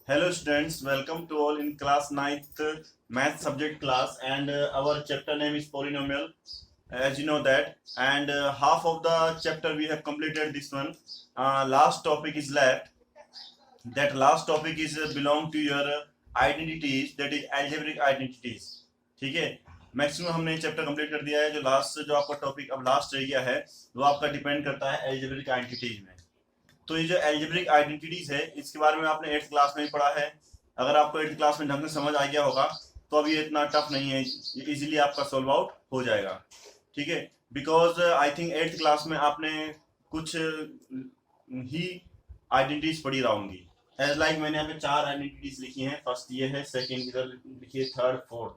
Hello students, welcome to all in class 9th math subject class and our chapter name is polynomial as you know that and half of the chapter we have completed this one. Last topic is left. That last topic is belong to your identities, that is algebraic identities. ठीक है, maximum हमने chapter complete कर दिया है। जो last जो आपका topic अब लास्ट रह गया है वो आपका डिपेंड करता है एल्जेब्रिक आइडेंटिटीज में। तो ये जो एल्जेब्रिक आइडेंटिटीज है इसके बारे में आपने 8th क्लास में ही पढ़ा है। अगर आपको 8th क्लास में ढंग से समझ आ गया होगा तो अब ये इतना टफ नहीं है, ये इजीली आपका सॉल्व आउट हो जाएगा। ठीक है, because I think 8th class में आपने कुछ ही आइडेंटिटीज पढ़ी होंगी। एज लाइक मैंने यहाँ पे 4 आइडेंटिटीज लिखी हैं। फर्स्ट ये है, सेकंड इधर लिखिए, थर्ड फोर्थ,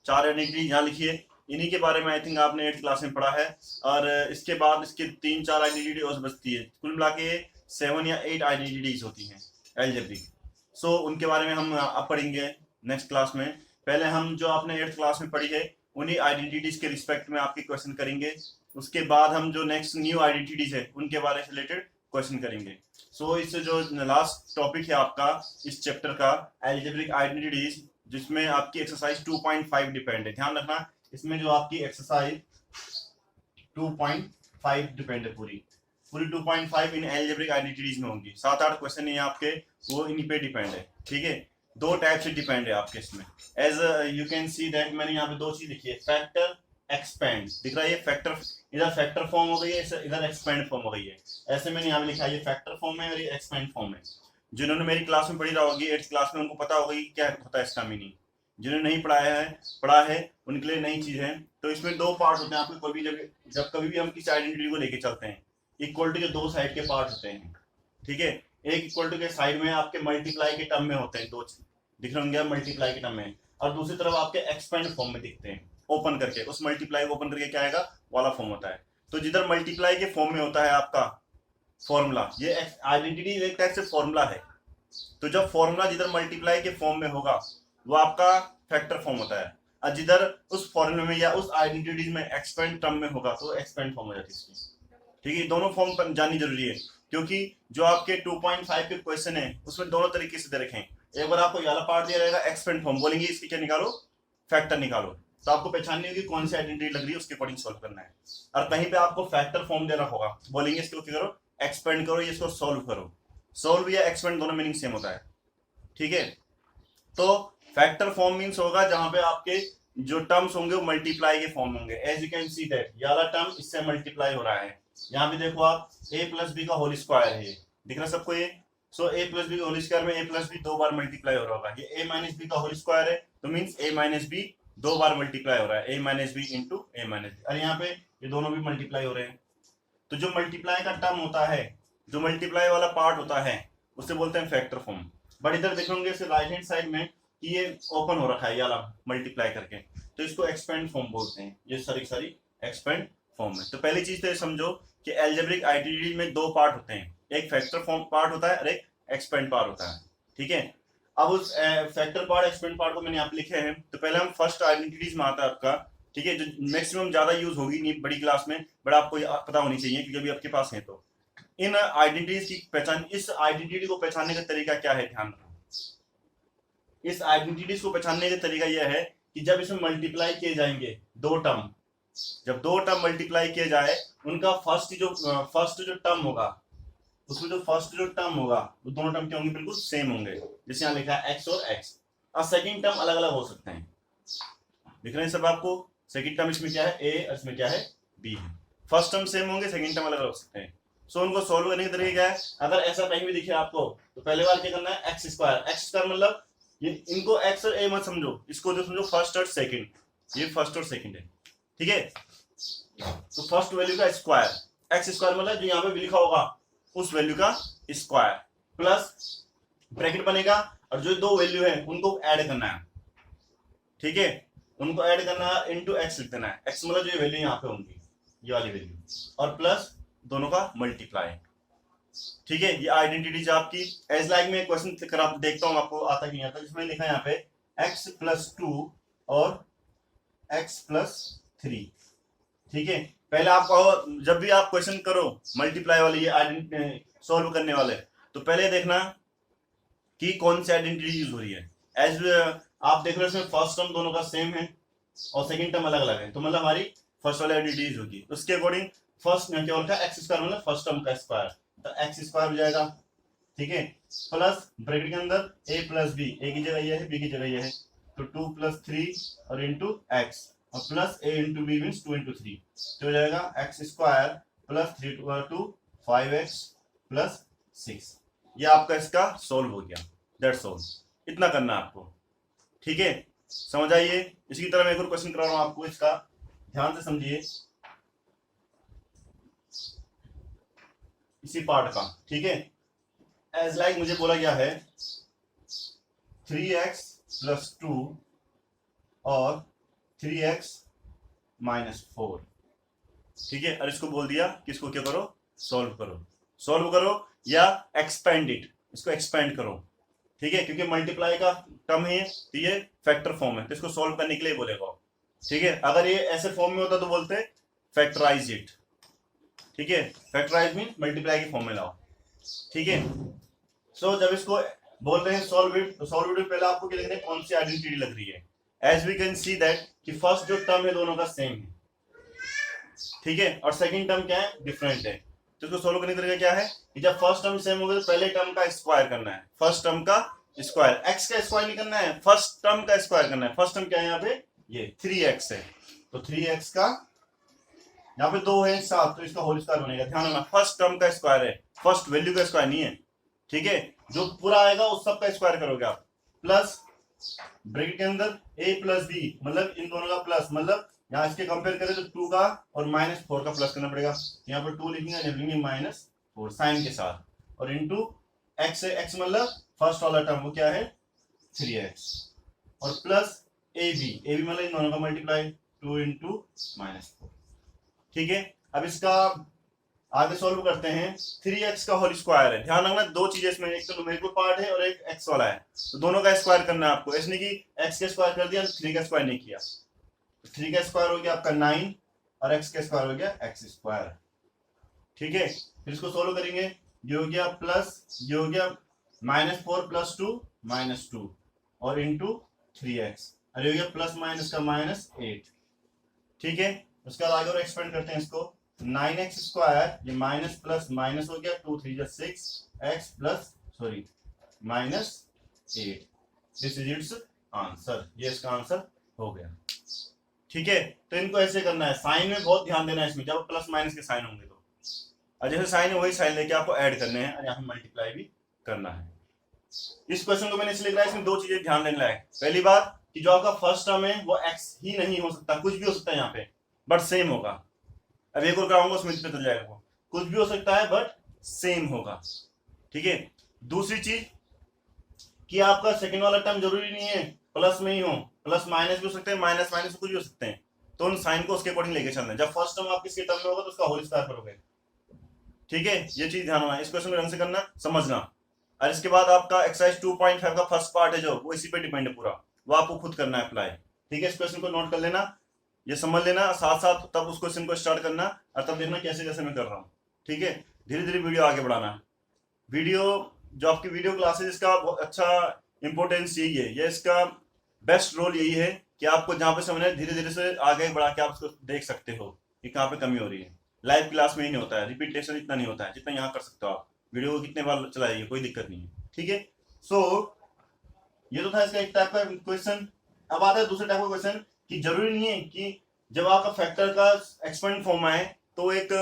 4 आइडेंटिटीज यहाँ लिखिए। इन्हीं के बारे में आई थिंक आपने 8th क्लास में पढ़ा है। और इसके बाद इसके 3-4 आइडेंटिटी और बचती है, कुल मिला के 7 या 8 आइडेंटिटीज होती हैं एल्जेब्रिक। सो उनके बारे में हम अब पढ़ेंगे नेक्स्ट क्लास में। पहले हम जो आपने 8th क्लास में पढ़ी है उन्हीं आइडेंटिटीज के रिस्पेक्ट में आपके क्वेश्चन करेंगे। उसके बाद हम जो नेक्स्ट न्यू आइडेंटिटीज है उनके बारे से रिलेटेड क्वेश्चन करेंगे। सो इससे जो लास्ट टॉपिक है आपका इस चैप्टर का एल्जेब्रिक आइडेंटिटीज, जिसमें आपकी एक्सरसाइज 2.5 डिपेंड है। ध्यान रखना, इसमें जो आपकी एक्सरसाइज 2.5 डिपेंड है, पूरी 2.5 इन एल्जेब्रिक आइडेंटिटीज में होंगी। 7-8 क्वेश्चन है आपके, वो इन्हीं पे डिपेंड है। ठीक है, 2 टाइप से डिपेंड है आपके इसमें। As you can see that मैंने यहाँ पे 2 चीज लिखी है, फैक्टर एक्सपेंड, दिख रहा है ये फैक्टर, इधर फैक्टर फॉर्म हो गई है, इधर एक्सपेंड फॉर्म हो गई है। ऐसे मैंने यहाँ पे लिखा है, ये फैक्टर फॉर्म है और ये एक्सपेंड फॉर्म है। जिन्होंने मेरी क्लास में पढ़ी रहा होगी 8th क्लास में, उनको पता होगा कि क्या होता है इसका मीनिंग। जिन्होंने नहीं पढ़ा है उनके लिए नई चीज है। तो इसमें 2 पार्ट होते हैं आपके, कोई भी जब कभी भी हम किसी आइडेंटिटी को लेके चलते हैं, इक्वल टू के 2 साइड के पार्ट होते हैं। ठीक है, एक इक्वल टू के साइड में आपके मल्टीप्लाई के टर्म में होते हैं, 2 दिख रहे होंगे मल्टीप्लाई के टर्म में, और दूसरी तरफ आपके एक्सपेंड फॉर्म में दिखते हैं, ओपन करके। उस मल्टीप्लाई को ओपन करके क्या आएगा, वाला फॉर्म होता है। तो जिधर मल्टीप्लाई के फॉर्म में होता है आपका फॉर्मूला, ये आइडेंटिटी एक टाइप से फॉर्मूला है। तो जब फॉर्मूला जिधर मल्टीप्लाई के फॉर्म में होगा वो आपका फैक्टर फॉर्म होता है, और जिधर उस फॉर्मूले में या उस आइडेंटिटी में एक्सपेंड टर्म में होगा तो एक्सपेंड फॉर्म हो जाती है इसकी। ठीक है, दोनों फॉर्म जाननी जरूरी है, क्योंकि जो आपके 2.5 के क्वेश्चन है उसमें दोनों तरीके से दे रखे हैं। एक बार आपको ये वाला पार्ट दिया रहेगा एक्सपेंड फॉर्म, बोलेंगे इसकी क्या निकालो, फैक्टर निकालो। तो आपको पहचाननी होगी कौन सी आइडेंटिटी लग रही है, उसके अकॉर्डिंग सॉल्व करना है। और कहीं पे आपको फैक्टर फॉर्म देना होगा, बोलेंगे इसको क्या करो, एक्सपेंड करो, इसको सॉल्व करो। सॉल्व या एक्सपेंड दोनों मीनिंग सेम होता है। ठीक है, तो फैक्टर फॉर्म मीन्स होगा जहां पे आपके जो टर्म्स होंगे वो मल्टीप्लाई के फॉर्म होंगे। As you can see that ये वाला टर्म इससे मल्टीप्लाई हो रहा है। यहाँ पे देखो आप, a प्लस बी का होल स्क्वायर है, दिख रहा है सबको ये। सो a प्लस बी का होल स्क्वायर में a प्लस बी 2 बार मल्टीप्लाई हो रहा होगा। ये a माइनस बी का होल स्क्वायर है, तो मीन्स a माइनस बी 2 बार मल्टीप्लाई हो रहा है, a minus B into a minus B. और यहाँ पे ये दोनों भी मल्टीप्लाई हो रहे हैं। तो जो मल्टीप्लाई का टर्म होता है, जो मल्टीप्लाई वाला पार्ट होता है, उसे बोलते हैं फैक्टर फॉर्म। बट इधर देखोगे राइट हैंड साइड में कि ये ओपन हो रखा है ये वाला मल्टीप्लाई करके, तो इसको एक्सपेंड फॉर्म बोलते हैं। ये सारी एक्सपेंड फॉर्म है। तो पहली चीज तो ये समझो कि एल्जेब्रिक आइडेंटिटी में 2 पार्ट होते हैं, एक फैक्टर फॉर्म पार्ट होता है और एक एक्सपेंड पार्ट होता है। ठीक है, अब उस फैक्टर पार्ट एक्सपेंड पार्ट को मैंने यहाँ पे लिखे हैं। तो पहले हम फर्स्ट आइडेंटिटीज में आता है आपका, ठीक है, जो मैक्सिमम ज्यादा यूज होगी नहीं बड़ी क्लास में, बट आपको पता होनी चाहिए क्योंकि अभी आपके पास है। तो इन आइडेंटिटीज की पहचान, इस आइडेंटिटी को पहचानने का तरीका क्या है, ध्यान रखो। इस आइडेंटिटीज को पहचानने का तरीका यह है कि जब इसमें मल्टीप्लाई किए जाएंगे 2 टर्म, जब 2 टर्म मल्टीप्लाई किए जाए, उनका फर्स्ट जो टर्म होगा, उसमें जो फर्स्ट जो टर्म होगा वो दोनों टर्म क्या होंगे, बिल्कुल सेम होंगे। जैसे यहाँ लिखा है x और x। और सेकंड टर्म अलग अलग हो सकते हैं, दिख रहे हैं सब आपको। सेकंड टर्म इसमें क्या है, a और इसमें क्या है, b है। फर्स्ट टर्म सेम होंगे, सेकंड टर्म अलग अलग हो सकते हैं। सो उनको सॉल्व करने का तरीका क्या है, अगर ऐसा कहीं भी दिखे आपको तो पहले बार क्या करना है, एक्स स्क्वायर मतलब ये, इनको x और a मत समझो, इसको जो समझो फर्स्ट और सेकंड, ये फर्स्ट और सेकंड है। ठीक है, तो फर्स्ट वैल्यू का स्क्वायर, एक्स स्क्वायर मतलब जो यहाँ पे लिखा होगा उस वैल्यू का स्क्वायर, प्लस ब्रैकेट बनेगा और जो 2 वैल्यू है उनको ऐड करना है। ठीक है, उनको ऐड करना है, इनटू एक्स लिख देना है। एक्स मतलब जो वैल्यू यहाँ पे होंगी, ये वाली वैल्यू, और प्लस दोनों का मल्टीप्लाई। ठीक है, ये आइडेंटिटीज आपकी। एज लाइक में क्वेश्चन करा देखता हूँ आपको आता कि नहीं आता, जिसमें लिखा है यहाँ पे x प्लस 2 और x प्लस 3। ठीक है, पहले आपको जब भी आप क्वेश्चन करो मल्टीप्लाई वाले, ये आइडेंटिटी सॉल्व करने वाले, तो पहले देखना कि कौन सी आइडेंटिटी यूज हो रही है। एज आप देख रहे हो इसमें फर्स्ट टर्म दोनों का सेम है और सेकंड टर्म अलग अलग है, तो मतलब हमारी फर्स्ट वाली आइडेंटिटी यूज होगी। उसके अकॉर्डिंग फर्स्ट क्या होता है, एक्स स्क्वायर मतलब फर्स्ट टर्म का स्क्वायर, तो एक्स स्क्वायर हो जाएगा, ठीक है, प्लस ब्रैकेट के अंदर ए प्लस बी, ए की जगह ये है, बी की जगह ये है, तो 2 + 3 और इंटू एक्स, और प्लस ए इंटू बी मीन्स 2 × 3, तो हो जाएगा x square plus 3 × 2 5x plus 6। ये आपका इसका सोल्व हो गया, दैट्स ऑल। इतना करना है आपको, ठीक है, समझ आइए। इसी तरह मैं एक और क्वेश्चन करा रहा हूं आपको, इसका ध्यान से समझिए, इसी पार्ट का, ठीक है। एज लाइक मुझे बोला गया है 3x + 2 और 3x - 4, ठीक है, और इसको बोल दिया कि इसको क्या करो, सॉल्व करो, सॉल्व करो या एक्सपेंड इट, इसको एक्सपेंड करो, ठीक है, क्योंकि मल्टीप्लाई का टर्म है तो ये फैक्टर फॉर्म है, तो इसको सॉल्व करने के लिए बोलेगा, ठीक है। अगर ये ऐसे फॉर्म में होता तो बोलते फैक्टराइज इट, ठीक है, फैक्टराइज मीन मल्टीप्लाई की फॉर्म में लाओ, ठीक है। सो जब इसको बोल रहे हैं सॉल्व इट, तो सॉल्व इट पहले आपको क्या लिखना है, कौन सी आइडेंटिटी लग रही है। As we can see that कि फर्स्ट जो टर्म है दोनों का सेम है, ठीक है, और सेकंड टर्म क्या है, डिफरेंट है, तो इसको सॉल्व करने का तरीका क्या है कि जब फर्स्ट टर्म सेम होगा तो पहले टर्म का स्क्वायर करना है, फर्स्ट टर्म का स्क्वायर, एक्स का स्क्वायर नहीं करना है, फर्स्ट टर्म का स्क्वायर करना है। फर्स्ट टर्म क्या है यहाँ पे, ये 3x है, तो 3x का यहाँ पे 2 है 7, तो इसका होल स्क्वायर बनेगा। ध्यान रखना फर्स्ट टर्म का स्क्वायर है, फर्स्ट वैल्यू का स्क्वायर नहीं है, ठीक है, जो पूरा आएगा उस सब का स्क्वायर करोगे आप, प्लस ब्रैकेट के अंदर a + b मतलब इन दोनों का प्लस, मतलब यहाँ इसके कंपेयर करें तो 2 का और -4 का प्लस करना पड़ेगा, यहाँ पर 2 लिखेंगे, लिखेंगे -4 साइन के साथ, और इंटू x है, x मतलब फर्स्ट वाला टर्म वो क्या है 3x, और प्लस ab मतलब इन दोनों का मल्टीप्लाई 2 × -4, ठीक है। अब इसका आगे सॉल्व करते हैं, 3x का होल स्क्वायर है, ध्यान रखना दो चीजें इसमें, एक तो न्यूमेरिकल पार्ट है और एक x वाला है, तो दोनों का स्क्वायर करना है आपको, ऐसे नहीं कि x का स्क्वायर कर दिया 3 का स्क्वायर नहीं किया, 3 का स्क्वायर हो गया आपका 9 और x का स्क्वायर हो गया x², ठीक है। फिर इसको सोल्व करेंगे, ये हो गया प्लस, ये हो गया -4 + 2 -2 और इंटू 3x, और ये हो गया प्लस माइनस का -8, ठीक है। उसके बाद आगे और एक्सपेंड करते हैं इसको, 9x², ये माइनस प्लस माइनस हो गया, 2 3 6 x plus sorry -8, this is its answer, ये इसका आंसर हो गया, ठीक है। तो इनको ऐसे करना है, साइन में बहुत ध्यान देना है इसमें, जब प्लस माइनस के साइन होंगे तो, और जैसे साइन है वही साइन लेके आपको ऐड करने हैं और यहाँ मल्टीप्लाई भी करना है। इस क्वेश्चन को मैंने इसलिए लिखा है, इसमें दो चीजें ध्यान देने लायक, पहली बात कि जो आपका फर्स्ट टर्म है वो x ही नहीं हो सकता, कुछ भी हो सकता है यहाँ पे, बट सेम होगा। अब एक और कराऊंगा उसमें पता चल जाएगा, वो कुछ भी हो सकता है बट सेम होगा, ठीक है। दूसरी चीज कि आपका सेकंड वाला टर्म जरूरी नहीं है प्लस में ही हो, प्लस माइनस भी हो सकते हैं, माइनस माइनस कुछ भी हो सकते हैं, तो उन साइन को उसके अकॉर्डिंग लेके चलना है। जब फर्स्ट टर्म आप किसके टर्म में होगा तो उसका होल स्क्वायर करोगे, ठीक है, ये चीज ध्यान रखना, इस क्वेश्चन को ढंग से करना, समझना। और इसके बाद आपका एक्सरसाइज 2.5 का फर्स्ट पार्ट है जो, वो इसी पे डिपेंड है पूरा, वो आपको खुद करना है अप्लाई, ठीक है। इस क्वेश्चन को नोट कर लेना, ये समझ लेना, साथ साथ तब उस क्वेश्चन को स्टार्ट करना, और तब देखना कैसे कैसे मैं कर रहा हूँ, ठीक है। धीरे धीरे वीडियो आगे बढ़ाना, वीडियो जो आपकी वीडियो क्लासेज, इसका बहुत अच्छा इंपॉर्टेंस यही है, ये इसका बेस्ट रोल यही है कि आपको जहाँ पे समझना है धीरे धीरे से आगे बढ़ा के आप उसको देख सकते हो कि कहाँ पे कमी हो रही है। लाइव क्लास में ही नहीं होता है, रिपीटेशन इतना नहीं होता है जितना यहाँ कर सकते हो आप, वीडियो को कितने बार चलाइए कोई दिक्कत नहीं है, ठीक है। सो ये तो था इसका एक टाइप का क्वेश्चन। अब आता है दूसरे टाइप का क्वेश्चन कि जरूरी नहीं है कि जब आपका फैक्टर का एक्सपेंड फॉर्म आए तो एक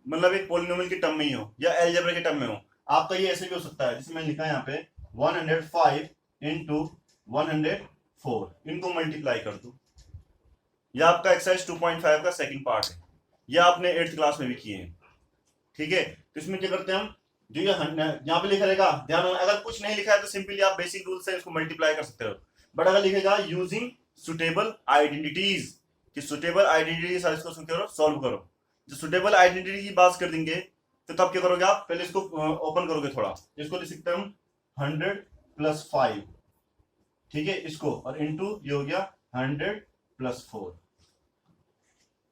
मतलब एक पॉलिनोमियल के टर्म में ही हो या अलजेब्रा के टर्म में हो, आपका ये ऐसे भी हो सकता है, जिसमें मैंने लिखा है यहाँ पे 105 × 104, इनको मल्टीप्लाई कर दो, यह आपका एक्सरसाइज 2.5 का सेकंड पार्ट है, यह आपने 8th क्लास में भी किए हैं, ठीक है। तो इसमें क्या करते हैं हम, जो ये यहाँ पे लिखा रहेगा, ध्यान रखना, अगर कुछ नहीं लिखा है तो सिंपली आप बेसिक रूल से इसको मल्टीप्लाई कर सकते हो, बट अगर लिखेगा यूजिंग सुटेबल आइडेंटिटीज, कि सुटेबल आइडेंटिटी सारे इसको करो सॉल्व करो, जो सुटेबल आइडेंटिटी की बात कर देंगे तो तब क्या करोगे आप, पहले इसको ओपन करोगे थोड़ा, इसको लिख सकते हैं हम 100 + 5, ठीक है, इसको, और इंटू ये हो गया 100 + 4,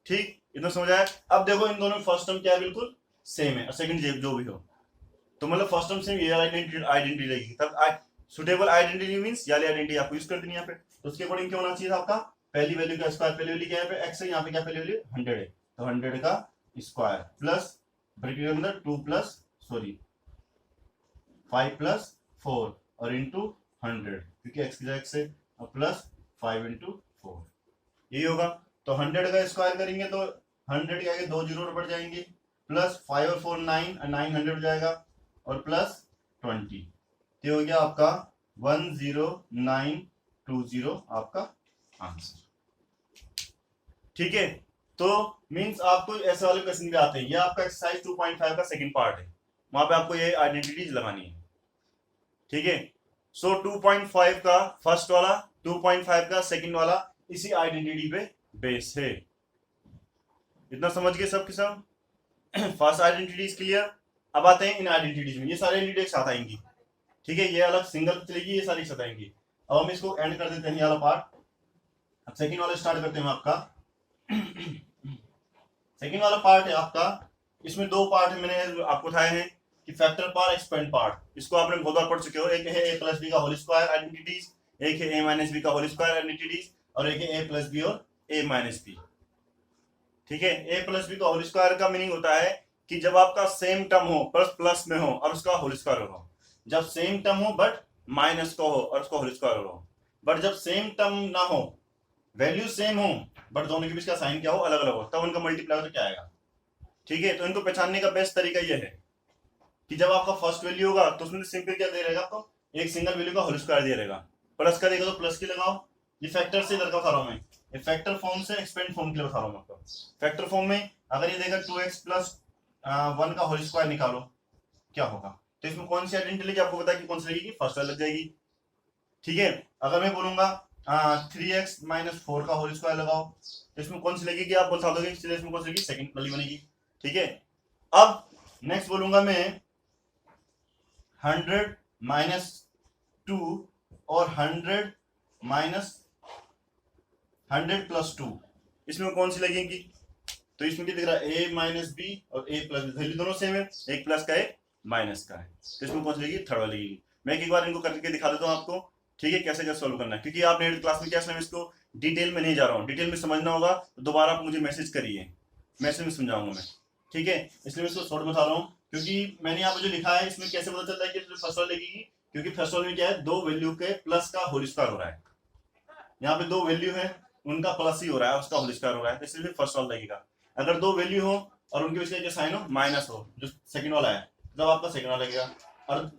ठीक, इतना समझ आया। अब देखो इन दोनों में फर्स्ट टर्म क्या है, बिल्कुल सेम है, और सेकंड जो भी हो, तो मतलब फर्स्ट टर्म से ये आइडेंटिटी लगेगी, तब सुटेबल आइडेंटिटी मींस ये वाली आइडेंटिटी आपको यूज कर देनी है यहाँ पे। तो उसके अकॉर्डिंग क्या होना चाहिए था आपका, पहली वैल्यू का स्क्वायर, पहली वैल्यू क्या है, एक्स है, यहाँ पे क्या पहली वैल्यू 100 है, तो 100 का स्क्वायर प्लस ब्रैकेट के अंदर 5 प्लस 4 और इंटू 100, क्योंकि एक्स की जगह एक्स है, और प्लस 5 इंटू 4, यही होगा। तो 100 का स्क्वायर करेंगे तो 100 के आगे 2 जीरो बढ़ जाएंगे, प्लस 5 और 4 9, 900 हो जाएगा, और प्लस 20, ये हो गया आपका 10920 आपका आंसर। ठीक है, तो मींस आपको ऐसे वाले क्वेश्चन भी आते हैं। ये आपका एक्सरसाइज 2.5 का सेकंड पार्ट है, वहां पे आपको ये आइडेंटिटीज लगानी है। ठीक है, सो 2.5 का फर्स्ट वाला, 2.5 का सेकंड वाला इसी आइडेंटिटी पे बेस है। इतना समझ गए सब के सब? First identity clear. अब आते हैं इन आइडेंटिटीज में, ये सारी आइडेंटिटी एक साथ आएंगी। ठीक है, ये अलग सिंगल चलेगी, ये सारी एक साथ आएंगी। अब हम इसको एंड कर देते हैं ये वाला पार्ट। अब सेकंड वाला स्टार्ट करते हैं आपका। सेकंड वाला पार्ट है आपका, इसमें दो पार्ट मैंने आपको उठाए हैं कि फैक्टर पार्ट, एक्सपेंड पार्ट। इसको आपने बहुत बार पढ़ चुके हो। एक है ए प्लस बी का होल स्क्वायर आइडेंटिटीज, एक है ए माइनस बी का होल स्क्वायर आइडेंटिटीज, और एक है ए प्लस बी और ए माइनस बी। ठीक है, ए प्लस बी का होल स्क्वायर का मीनिंग होता है कि जब आपका सेम टर्म हो प्लस प्लस में हो और उसका होल स्क्वायर हो, जब सेम टर्म हो बट माइनस का हो और उसका होल स्क्वायर हो, बट जब सेम टर्म ना हो, वैल्यू सेम हो बट दोनों के बीच का साइन क्या हो, अलग अलग हो, तब उनका मल्टीप्लाई तो क्या आएगा। ठीक है, तो इनको पहचानने का बेस्ट तरीका यह है कि जब आपका फर्स्ट वैल्यू होगा तो उसमें सिंपल क्या दे रहेगा आपको, एक सिंगल वैल्यू का होल स्क्वायर दे रहेगा, प्लस का देगा तो प्लस की लगाओ। ये फैक्टर से इधर का बता रहा हूं मैं, ये फैक्टर फॉर्म से एक्सपेंड फॉर्म के लिए बता रहा हूं आपको। फैक्टर फॉर्म में अगर ये देगा 2x प्लस 1 का होल स्क्वायर निकालो, क्या होगा, तो इसमें कौन सी आइडेंटिटी लगेगी, आपको पता है कि कौन सी लगेगी, फर्स्ट वाली लग जाएगी। ठीक है, अगर मैं बोलूंगा 3x माइनस 4 का होल स्क्वायर लगाओ, तो इसमें कौन सी लगेगी, आप बता दोगे, इसलिए इसमें कौन सी लगेगी, सेकंड वाली बनेगी। ठीक है, अब नेक्स्ट बोलूंगा मैं 100 माइनस 2 और 100 माइनस 100 प्लस 2, इसमें कौन सी लगेगी, तो इसमें क्या दिख रहा है, ए माइनस बी और ए प्लस बी, वैल्यू दोनों सेम है, एक प्लस का एक माइनस का है, तो इसमें कौन सी लगेगी, थर्ड वाली लगेगी। मैं एक बार इनको करके दिखा देता हूँ आपको। ठीक है, कैसे कैसे सोल्व करना है, क्योंकि आपने क्लास में क्या, मैं इसको डिटेल में नहीं जा रहा हूँ, डिटेल में समझना होगा तो दोबारा आप मुझे मैसेज करिए, मैसेज में समझाऊंगा मैं। ठीक है, इसलिए मैं इसको शॉर्ट बता रहा हूँ, क्योंकि मैंने यहाँ पे जो लिखा है इसमें कैसे पता चलता है कि फर्स्ट वाली लगेगी, क्योंकि फर्स्ट वाले में क्या है, दो वैल्यू के प्लस का होल स्क्वायर हो रहा है, यहाँ पे दो वैल्यू है उनका प्लस ही हो रहा है, उसका होल स्क्वायर हो रहा है, तो इसलिए फर्स्ट वाला लगेगा। अगर दो वैल्यू हो और उनके बीच का साइन हो माइनस हो, जो सेकंड वाला है, तब आपका सेकंड वाला लगेगा। और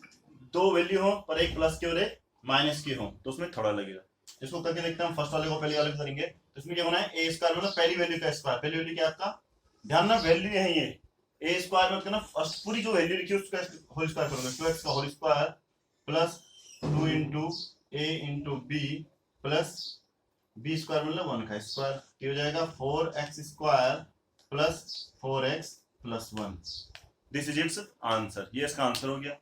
दो वैल्यू हो पर एक प्लस की और एक माइनस की हो, तो उसमें थोड़ा लगेगा। इसको करके देखते हैं, फर्स्ट वाले को पहले वाले को करेंगे, तो इसमें क्या होना है, ए स्क्वायर मतलब पहली वैल्यू का स्क्वायर, पहली वैल्यू क्या आपका, ध्यान ना वैल्यू है ये, ए स्क्वायर में ना फर्स्ट पूरी जो वैल्यू लिखी है उसका होल स्क्वायर करोगे, 2x का whole square plus 2 into a into b plus b square मतलब 1 का स्क्वायर, क्या हो जाएगा 4x square plus 4x plus 1। This is its answer, ये इसका आंसर हो गया।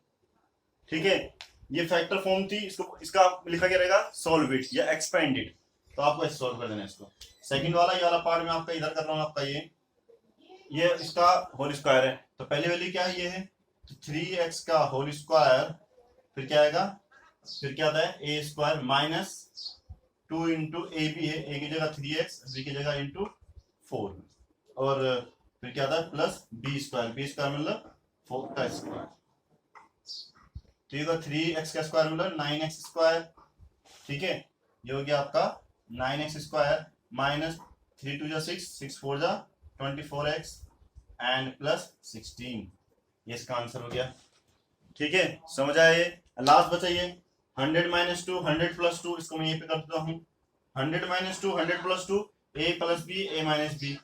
ठीक है, ये फैक्टर फॉर्म थी, इसको इसका लिखा क्या रहेगा, सॉल्व इट या एक्सपेंड इट, तो आपको ऐसे सॉल्व कर देना है इसको। सेकंड वाला ये वाला पार्ट में आपका इधर कर रहा हूँ, आपका ये इसका होल स्क्वायर है, तो पहली वैल्यू क्या है, ये है, तो 3x का होल स्क्वायर, फिर क्या आएगा, फिर क्या आता है, a square minus 2 into a b है, ए की जगह 3x, बी की जगह इंटू 4, और फिर क्या आता है प्लस बी स्क्वायर मतलब 4 का स्क्वायर, ठीक है, 3x का स्क्वायर मतलब 9x स्क्वायर। ठीक है, ये हो गया आपका 9x square minus 3 2 6, 6 4 24x and plus 16, ये इसका आंसर हो गया। ठीक है, समझ आया ये। लास्ट बचा ये 100 माइनस 2 100 प्लस 2, इसको मैं ये पे कर देता हूँ, 100 माइनस 2 100 प्लस 2, ए प्लस बी ए माइनस बी।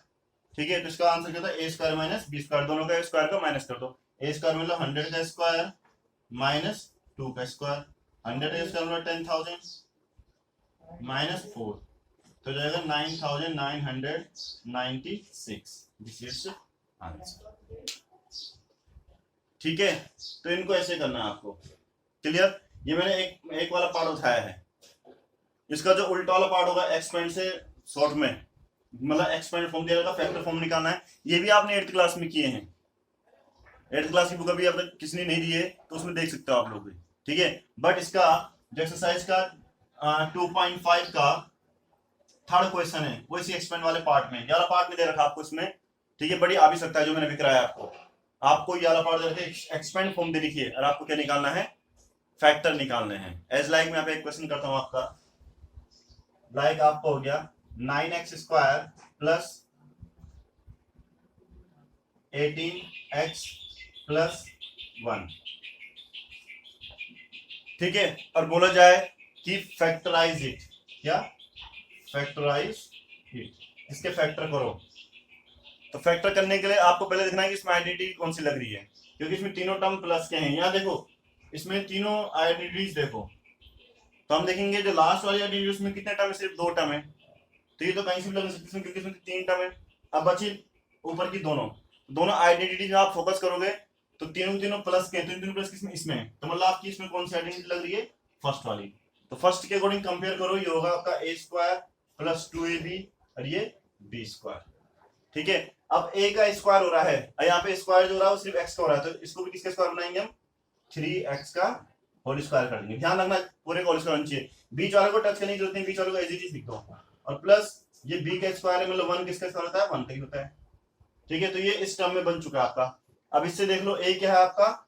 ठीक है, तो इसका आंसर क्या था, ए स्क्वायर माइनस बी स्क्वायर, दोनों का स्क्वायर का माइनस कर दो, ए स्क्वायर मतलब 100 का स्क्वायर माइनस 2 का स्क्वायर, 100 का स्क्वायर मतलब 10,000 माइनस 4, तो जाएगा 9,996, दिस इज आंसर। ठीक है, तो इनको ऐसे करना है आपको, क्लियर। ये मैंने एक वाला पार्ट उठाया है, इसका जो उल्टा वाला पार्ट होगा एक्सपेंड से शॉर्ट में, मतलब एक्सपेंड फॉर्म दिया जाएगा, फैक्टर फॉर्म निकालना है, ये भी आपने 8th क्लास में किए हैं। 8th क्लास की बुक अभी अब तक किसी ने नहीं दी है तो उसमें देख सकते हो आप लोग, ठीक है। बट इसका जो एक्सरसाइज का 2.5 का थर्ड क्वेश्चन है वो इसी एक्सपेंड वाले पार्ट में, ये वाला पार्ट में दे रखा आपको इसमें, ठीक है। बड़ी आ भी सकता है जो मैंने अभी कराया आपको ये वाला पार्ट दे रखा एक्सपेंड फॉर्म दे रखी है और आपको क्या निकालना है, फैक्टर निकालने हैं। एज लाइक मैं यहाँ पे एक क्वेश्चन करता हूँ आपका, लाइक आपको हो गया 9x² प्लस 18x प्लस 1, ठीक है। और बोला जाए कि फैक्टराइज इट, क्या फैक्टराइज इट, इसके फैक्टर करो। तो फैक्टर करने के लिए आपको पहले देखना है कि इसमें आइडेंटिटी कौन सी लग रही है, क्योंकि इसमें तीनों टर्म प्लस के हैं। यहाँ देखो इसमें तीनों आइडेंटिटीज देखो, तो हम देखेंगे जो लास्ट वाली आइडेंटिटी उसमें कितने टर्म है, सिर्फ 2 टर्म है, तो ये तो कहीं से भी लग सकती है क्योंकि इसमें 3 टर्म है। अब बची ऊपर की दोनों आइडेंटिटी जो आप फोकस करोगे तो तीनों प्लस के, तीनों प्लस किसमें, इसमें, तो मतलब आपकी इसमें कौन सी आइडेंटिटी लग रही है, फर्स्ट वाली। तो फर्स्ट के अकॉर्डिंग कंपेयर करो, ये होगा आपका a² प्लस 2ab और ये b², ठीक है। अब a का स्क्वायर हो रहा है और यहाँ पे स्क्वायर जो हो रहा है वो सिर्फ x का हो रहा है, तो इसको भी किसका स्क्वायर बनाएंगे हम, 3x का होल स्क्वायर कर देंगे। ध्यान रखना पूरे का होल स्क्वायर होना चाहिए, बीच वाले को टच करने की जरूरत नहीं, बीच वाले को एज इट इज लिख दो। और प्लस ये b का स्क्वायर है, मतलब 1 किसका स्क्वायर होता है, 1 का ही होता है, ठीक है। तो ये इस टर्म में बन चुका है आपका। अब इससे देख लो a क्या है आपका,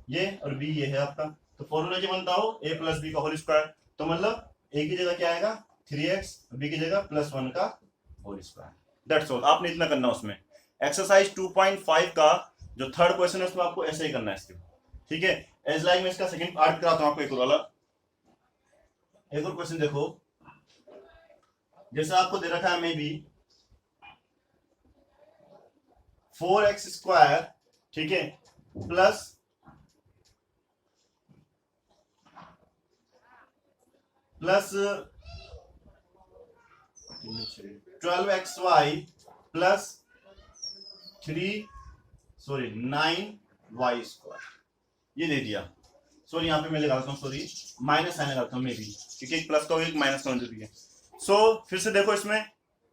ये, और b ये है आपका, तो फॉर्मूला क्या बनता हो, a प्लस b का होल स्क्वायर, तो मतलब a की जगह क्या आएगा 3x, b की जगह +1 का होल स्क्वायर। दैट्स ऑल, आपने इतना करना उसमें। एक्सरसाइज 2.5 का जो थर्ड क्वेश्चन है उसमें आपको ऐसे ही करना है इसके, ठीक है। एज लाइक मैं इसका सेकंड पार्ट कराता हूं आपको, एक और वाला, एक और क्वेश्चन देखो। जैसा आपको दे रखा है मे बी 4x², ठीक है, plus plus 12xy plus 9y², ये दे दिया। सॉरी यहाँ पे मैं लगाता हूँ, सॉरी माइनस साइन लगाता हूँ मे बी, क्योंकि एक प्लस का एक माइनस का जरूरी है। सो फिर से देखो इसमें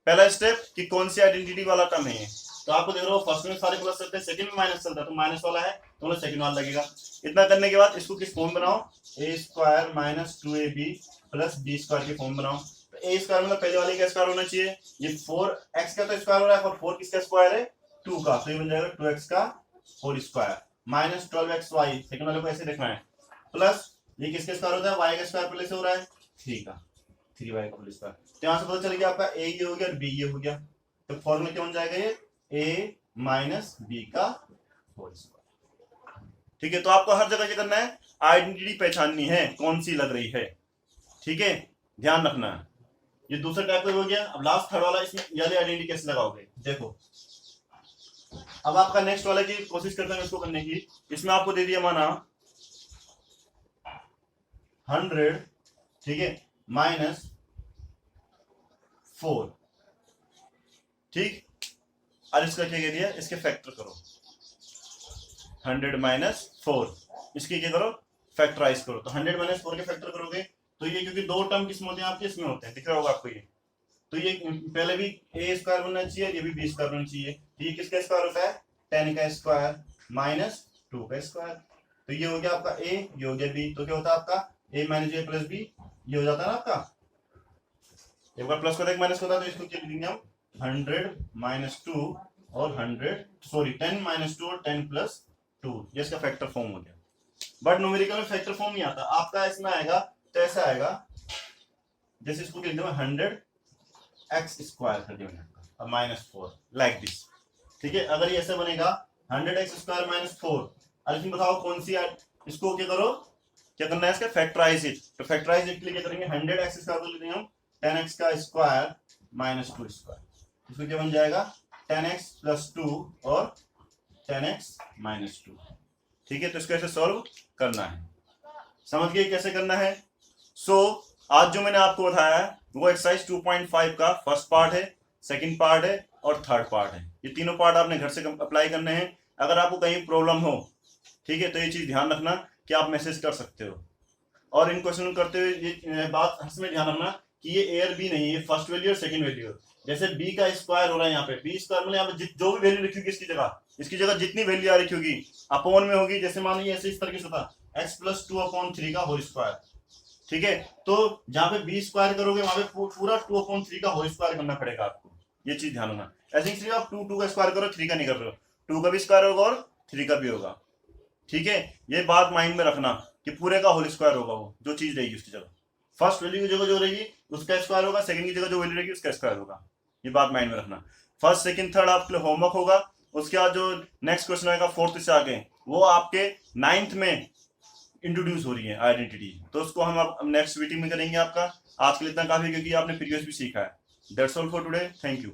पहला स्टेप कि कौन सी आइडेंटिटी वाला टर्म है, तो आपको देख रहे हो फर्स्ट में सारे प्लस चलते हैं, सेकंड में माइनस चलता है, तो माइनस वाला है तो मतलब सेकंड वाला लगेगा। इतना करने के बाद इसको किस फॉर्म बनाओ, a² minus 2ab plus b² के फॉर्म बनाओ। तो a² मतलब पहले वाले का स्क्वायर होना चाहिए, ये 4x का तो स्क्वायर हो रहा है और 4 किसका स्क्वायर है, 2 का, तो ये बन जाएगा 2x का whole square minus 12xy, second वाले को ऐसे देखना है, प्लस ये किसका स्क्वायर होता है, y का स्क्वायर पहले से हो रहा है 3 का, 3y का होल स्क्वायर। तो यहाँ से पता चल गया आपका a ये हो गया और b ये हो गया, तो फॉर्मूला क्या बन जाएगा, ये a माइनस b का होल स्क्वायर, ठीक है। तो आपको हर जगह क्या करना है, आइडेंटिटी पहचाननी है कौन सी लग रही है, ठीक है, ध्यान रखना है। ये दूसरा टाइप का हो गया। अब लास्ट थर्ड वाला, इसमें ये आइडेंटिटी कैसे लगाओगे देखो। अब आपका नेक्स्ट वाला की कोशिश करते हैं इसको करने की। इसमें आपको दे दिया माना 100, ठीक है, माइनस 4, ठीक। और इसका क्या कह दिया, इसके फैक्टर करो, 100 माइनस 4, इसकी क्या करो, फैक्टराइज करो। तो 100 माइनस 4 के फैक्टर करोगे तो ये, क्योंकि 2 टर्म किसमें होते हैं आपके, इसमें होते हैं, दिख रहा होगा आपको ये, तो ये पहले भी a² बनना चाहिए, ये भी b² बनना चाहिए। तो ये किसका स्क्वायर होता है, 10 का स्क्वायर माइनस 2 का स्क्वायर, तो ये हो गया आपका a, ये हो गया b, तो क्या होता है आपका a minus a plus b, ये हो जाता है ना आपका, एक बार प्लस होता है एक माइनस होता है, तो इसको क्या लिखेंगे हम 100 माइनस 2 और 10 माइनस 2 और 10 प्लस 2, ये इसका फैक्टर फॉर्म हो गया। बट न्यूमेरिकल में फैक्टर फॉर्म नहीं आता आपका, इसमें आएगा तो ऐसा आएगा, जैसे इसको लिख दूंगा 100x² कर दिया और माइनस 4 लाइक दिस, ठीक है। अगर ये ऐसे बनेगा 100x² माइनस 4, अब इसमें बताओ कौन सी, इसको क्या करो, क्या करना है, इसका फैक्टराइज इट। तो फैक्टराइज इट के लिए क्या करेंगे, 100x² लिख देंगे हम 10x का स्क्वायर माइनस 2 स्क्वायर, इसको क्या बन जाएगा 10x प्लस 2 और 10x माइनस 2, ठीक है। तो इसको ऐसे सॉल्व करना है, समझ गए कैसे करना है। सो आज जो मैंने आपको बताया वो एक्सरसाइज 2.5 का फर्स्ट पार्ट है, सेकंड पार्ट है और थर्ड पार्ट है। ये तीनों पार्ट आपने घर से अप्लाई करने हैं। अगर आपको कहीं प्रॉब्लम हो, ठीक है, तो ये चीज ध्यान रखना कि आप मैसेज कर सकते हो। और इन क्वेश्चन करते हुए ये बात हमें ध्यान रखना कि ये ए और बी नहीं, ये फर्स्ट वैल्यू और सेकंड वैल्यू है। जैसे बी का स्क्वायर हो रहा है यहाँ पे, बी स्क्वायर मतलब यहाँ पे जो भी वैल्यू लिखी होगी इसकी जगह जितनी वैल्यू आ रही होगी अपॉन में होगी। जैसे मान लीजिए ऐसे इस तरीके से था x प्लस 2/3 का होल स्क्वायर, ठीक है। तो जहाँ पे बी स्क्वायर करोगे वहां पे पूरा 2/3 का होल स्क्वायर करना पड़ेगा आपको, ये चीज ध्यान रखना। ऐसे ही सिर्फ आप 2 का स्क्वायर करो, 3 का नहीं कर रहे हो, 2 का भी स्क्वायर होगा और 3 का भी होगा, ठीक है। ये बात माइंड में रखना कि पूरे का होल स्क्वायर होगा, वो जो चीज रहेगी उसकी जगह फर्स्ट वैल्यू की जगह जो रहेगी उसका स्क्वायर होगा, सेकंड की जगह जो वैल्यू रहेगी उसका स्क्वायर होगा। ये बात माइंड में रखना। फर्स्ट सेकंड थर्ड आपके लिए होमवर्क होगा। उसके बाद जो नेक्स्ट क्वेश्चन आएगा फोर्थ से आगे, वो आपके 9th में इंट्रोड्यूस हो रही है आइडेंटिटी, तो उसको हम अब नेक्स्ट वीडियो में करेंगे। आपका आज के लिए इतना काफी, क्योंकि आपने प्रीवियस भी सीखा है। That's all for today, thank you.